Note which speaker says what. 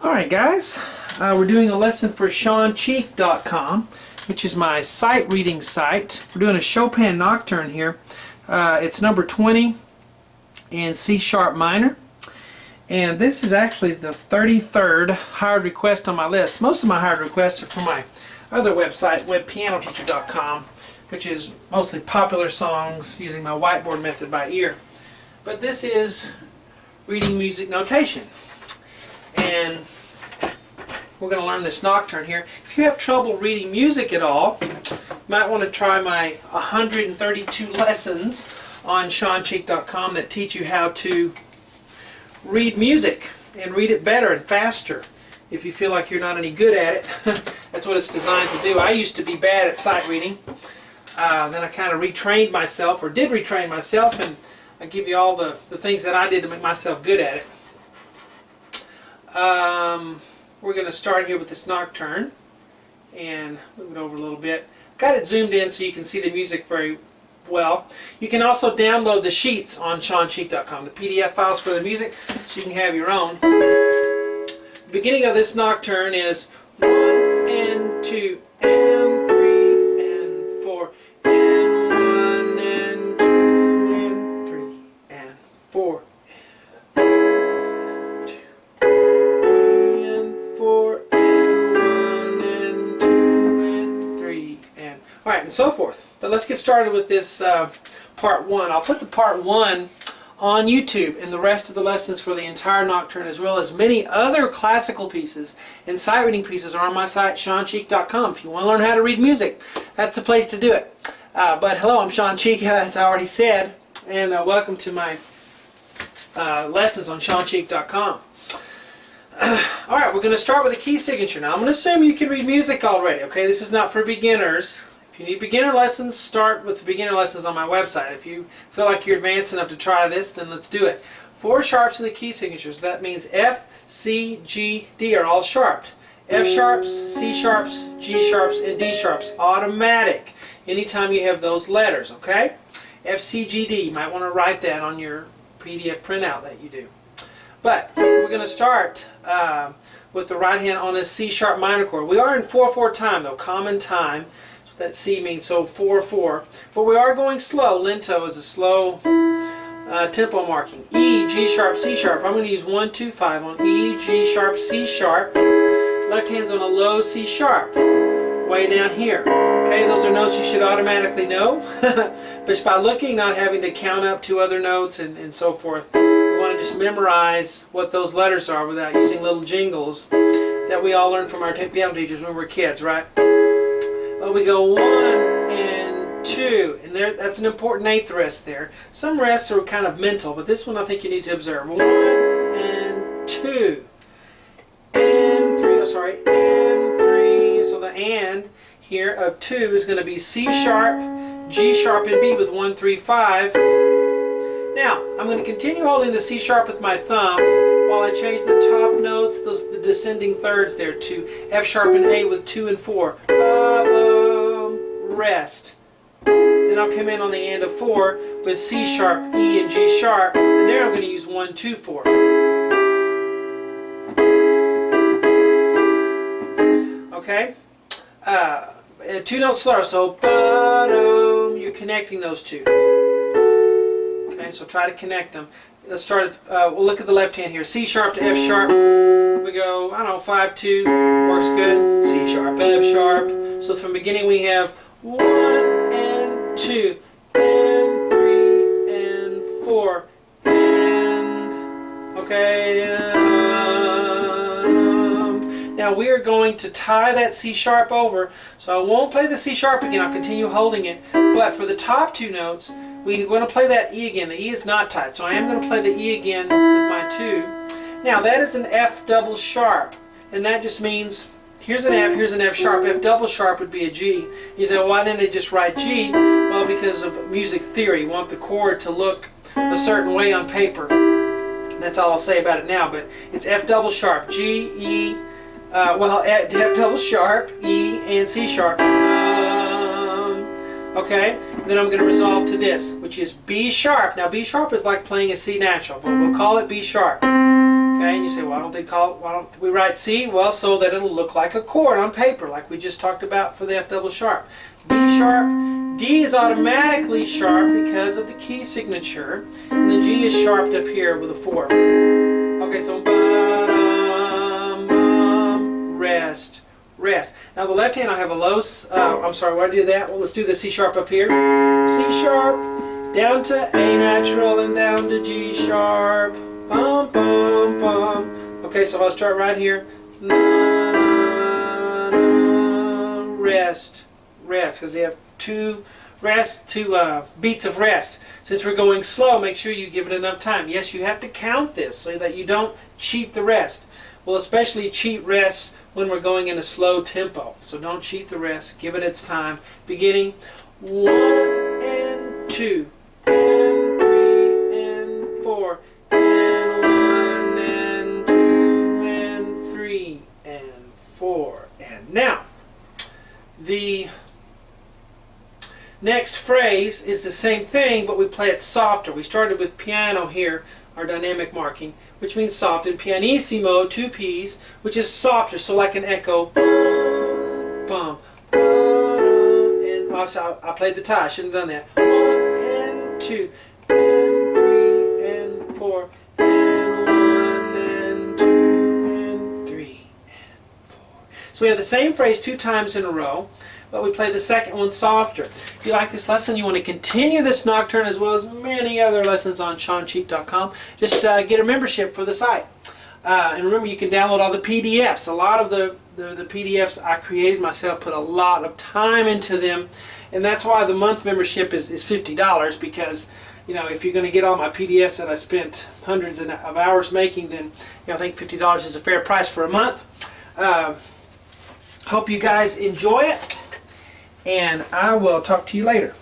Speaker 1: Alright guys, we're doing a lesson for shawncheek.com, which is my sight reading site. We're doing a Chopin Nocturne here. It's number 20 in C sharp minor. And this is actually the 33rd hired request on my list. Most of my hired requests are from my other website, webpianoteacher.com, which is mostly popular songs using my whiteboard method by ear. But this is reading music notation. And we're going to learn this nocturne here. If you have trouble reading music at all, you might want to try my 132 lessons on shawncheek.com that teach you how to read music and read it better and faster. If you feel like you're not any good at it, that's what it's designed to do. I used to be bad at sight reading. Then I kind of retrained myself, or did retrain myself, and I give you all the things that I did to make myself good at it. We're going to start here with this nocturne and move it over a little bit. Got it zoomed in so you can see the music very well. You can also download the sheets on shawncheek.com, the PDF files for the music, so you can have your own. The beginning of this nocturne is 1 and 2 and 3 and 4 and 1 and 2 and 3 and 4. Alright, and so forth. But let's get started with this part 1. I'll put the part 1 on YouTube and the rest of the lessons for the entire nocturne, as well as many other classical pieces and sight reading pieces, are on my site, shawncheek.com. If you want to learn how to read music, that's the place to do it. But hello, I'm Shawn Cheek, as I already said, and welcome to my lessons on shawncheek.com. Alright, we're going to start with a key signature. Now, I'm going to assume you can read music already, okay? This is not for beginners. If you need beginner lessons, start with the beginner lessons on my website. If you feel like you're advanced enough to try this, then let's do it. 4 sharps in the key signatures. That means F, C, G, D are all sharped. F sharps, C sharps, G sharps, and D sharps. Automatic. Anytime you have those letters, okay? F, C, G, D. You might want to write that on your PDF printout that you do. But we're going to start with the right hand on this C sharp minor chord. We are in 4/4 time, though, common time. That C means so 4/4, but we are going slow. Lento is a slow tempo marking. E, G sharp, C sharp. I'm going to use 1, 2, 5 on E, G sharp, C sharp. Left hand's on a low C sharp, way down here. Okay, those are notes you should automatically know, but just by looking, not having to count up 2 other notes and so forth. We want to just memorize what those letters are without using little jingles that we all learned from our piano teachers when we were kids, right? Well, we go 1 and 2, and there, that's an important 8th rest there. Some rests are kind of mental, but this one I think you need to observe. 1 and 2 and 3. Oh, sorry, and 3. So the and here of 2 is going to be C sharp, G sharp, and B with 1, 3, 5. Now I'm going to continue holding the C sharp with my thumb while I change the top notes, the descending thirds there, to F sharp and A with 2 and 4. Rest. Then I'll come in on the end of 4 with C sharp, E, and G sharp, and there I'm going to use 1, 2, 4. Okay? 2 notes slower, so bottom, you're connecting those 2. Okay, so try to connect them. Let's start, we'll look at the left hand here. C sharp to F sharp. We go, I don't know, 5, 2, works good. C sharp, F sharp. So from the beginning we have 1 and 2 and 3 and 4 and, okay, now we are going to tie that C sharp over, so I won't play the C sharp again, I'll continue holding it, but for the top 2 notes, we're going to play that E again. The E is not tied, so I am going to play the E again with my 2. Now that is an F double sharp, and that just means here's an F sharp. F double sharp would be a G. You say, well, why didn't they just write G? Well, because of music theory. You want the chord to look a certain way on paper. That's all I'll say about it now, but it's F double sharp, G, E, F double sharp, E, and C sharp. Okay, then I'm going to resolve to this, which is B sharp. Now B sharp is like playing a C natural, but we'll call it B sharp. Okay, and you say, why don't we write C? Well, so that it'll look like a chord on paper, like we just talked about for the F double sharp. B sharp, D is automatically sharp because of the key signature, and the G is sharped up here with a 4. Okay, so bum, bum, rest, rest. Now the left hand I have a low, I'm sorry, why did I do that? Well, let's do the C sharp up here. C sharp, down to A natural, and down to G sharp. Bum, bum, bum. Okay, so I'll start right here. Na, na, rest, rest, because you have two beats of rest. Since we're going slow, make sure you give it enough time. Yes, you have to count this so that you don't cheat the rest. We'll especially cheat rests when we're going in a slow tempo. So don't cheat the rest. Give it its time. Beginning 1 and 2 and 3 and 4 and 1 and 2 and 3 and 4. And now, the next phrase is the same thing, but we play it softer. We started with piano here, our dynamic marking, which means soft, and pianissimo, 2 P's, which is softer, so like an echo. Bum, and also I played the tie, I shouldn't have done that. 1 and 2 and 3 and 4 and 1 and 2 and 3 and 4. So we have the same phrase 2 times in a row, but we play the second one softer. If you like this lesson, you want to continue this nocturne as well as many other lessons on shawncheap.com, just get a membership for the site. And remember, you can download all the PDFs. A lot of the PDFs I created myself, put a lot of time into them, and that's why the month membership is $50, because you know, if you're going to get all my PDFs that I spent hundreds of hours making, then I think $50 is a fair price for a month. Hope you guys enjoy it, and I will talk to you later.